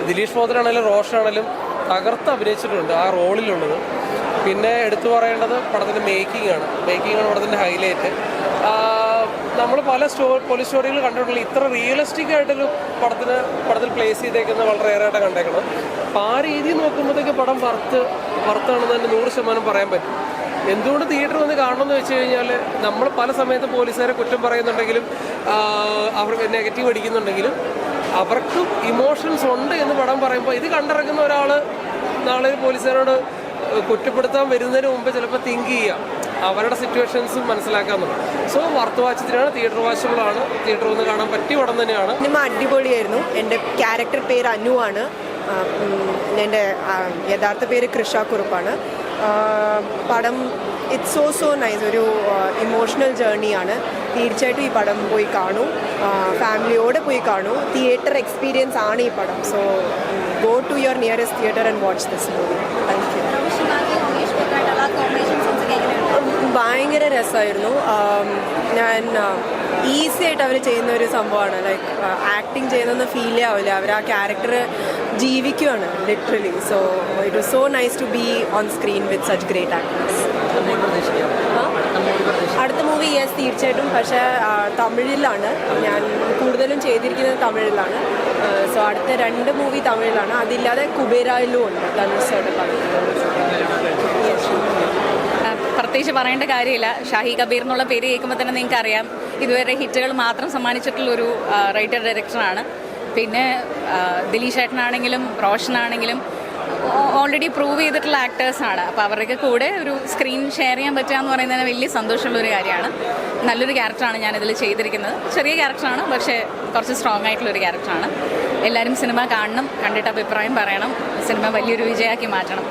ദിലീഷ് പോത്തനാണെങ്കിലും റോഷനാണെങ്കിലും തകർത്ത് അഭിനയിച്ചിട്ടുണ്ട് ആ റോളിലുള്ളത്. പിന്നെ എടുത്തു പറയേണ്ടത് പടത്തിൻ്റെ മേക്കിംഗ് ആണ് പടത്തിൻ്റെ ഹൈലൈറ്റ്. നമ്മൾ പല പോലീസ് സ്റ്റോറികൾ കണ്ടിട്ടുള്ള ഇത്ര റിയലിസ്റ്റിക് ആയിട്ടൊരു പടത്തിൽ പ്ലേസ് ചെയ്തേക്കുന്നത് വളരെയേറെ കണ്ടേക്കണം. അപ്പോൾ ആ രീതിയിൽ നോക്കുമ്പോഴത്തേക്ക് പടം വർത്താണെന്ന് തന്നെ 100% പറയാൻ പറ്റും. എന്തുകൊണ്ട് തിയേറ്റർ വന്ന് കാണണമെന്ന് വെച്ച് കഴിഞ്ഞാൽ നമ്മൾ പല സമയത്ത് പോലീസുകാരെ കുറ്റം പറയുന്നുണ്ടെങ്കിലും അവർക്ക് നെഗറ്റീവ് അടിക്കുന്നുണ്ടെങ്കിലും അവർക്കും ഇമോഷൻസ് ഉണ്ട് എന്ന് പടം പറയുമ്പോൾ ഇത് കണ്ടിറങ്ങുന്ന ഒരാൾ നാളെ ഒരു പോലീസുകാരോട് കുറ്റപ്പെടുത്താൻ വരുന്നതിന് മുമ്പ് ചിലപ്പോൾ തിങ്ക് ചെയ്യാം, അവരുടെ സിറ്റുവേഷൻസും മനസ്സിലാക്കാമെന്നുള്ളത്. സോ വർത്ത് വാച്ചത്തിനാണ്, തിയേറ്റർ വാച്ചബിളാണ്, തിയേറ്റർ വന്ന് കാണാൻ പറ്റിയ പടം തന്നെയാണ്. സിനിമ അടിപൊളിയായിരുന്നു. എൻ്റെ ക്യാരക്ടർ പേര് അനു ആണ്. എൻ്റെ യഥാർത്ഥ പേര് കൃഷ കുറുപ്പാണ്. പടം ഇറ്റ്സ് സോ നൈസ്. ഒരു ഇമോഷണൽ ജേർണിയാണ്. തീർച്ചയായിട്ടും ഈ പടം പോയി കാണൂ, ഫാമിലിയോടെ പോയി കാണൂ. തിയേറ്റർ എക്സ്പീരിയൻസ് ആണ് ഈ പടം. So go to your nearest theatre and watch this movie. Thank you. ഭയങ്കര രസമായിരുന്നു. ഞാൻ ഈസി ആയിട്ട് അവർ ചെയ്യുന്ന ഒരു സംഭവമാണ്. ലൈക്ക് ആക്ടിങ് ചെയ്യുന്നതെന്ന് ഫീലേ ആവില്ല, അവർ ആ ക്യാരക്ടർ ജീവിക്കുകയാണ് literally. So it was so nice to be on screen with such great actors. അടുത്ത മൂവി യെസ് തീർച്ചയായിട്ടും, പക്ഷേ തമിഴിലാണ്. ഞാൻ കൂടുതലും ചെയ്തിരിക്കുന്നത് തമിഴിലാണ്. സോ അടുത്ത 2 മൂവി തമിഴിലാണ്. അതില്ലാതെ കുബേരായിലും ഉണ്ട് ധനുഷയുടെ പടം. പ്രത്യേകിച്ച് പറയേണ്ട കാര്യമില്ല. ഷാഹി കബീർ എന്നുള്ള പേര് കേൾക്കുമ്പോൾ തന്നെ നിങ്ങൾക്ക് അറിയാം, ഇതുവരെ ഹിറ്റുകൾ മാത്രം സമ്മാനിച്ചിട്ടുള്ളൊരു റൈറ്റർ ഡയറക്ടറാണ്. പിന്നെ ദിലീഷ് ഏട്ടനാണെങ്കിലും റോഷനാണെങ്കിലും ഓൾറെഡി പ്രൂവ് ചെയ്തിട്ടുള്ള ആക്ടേഴ്സാണ്. അപ്പോൾ അവരുടെ കൂടെ ഒരു സ്ക്രീൻ ഷെയർ ചെയ്യാൻ പറ്റുക എന്ന് പറയുന്നത് വലിയ സന്തോഷമുള്ളൊരു കാര്യമാണ്. നല്ലൊരു ക്യാരക്ടറാണ് ഞാനിതിൽ ചെയ്തിരിക്കുന്നത്. ചെറിയ ക്യാരക്ടറാണ്, പക്ഷേ കുറച്ച് സ്ട്രോങ് ആയിട്ടുള്ളൊരു ക്യാരക്ടറാണ്. എല്ലാവരും സിനിമ കാണണം, കണ്ടിട്ട് അഭിപ്രായം പറയണം. സിനിമ വലിയൊരു വിജയമാക്കി മാറ്റണം.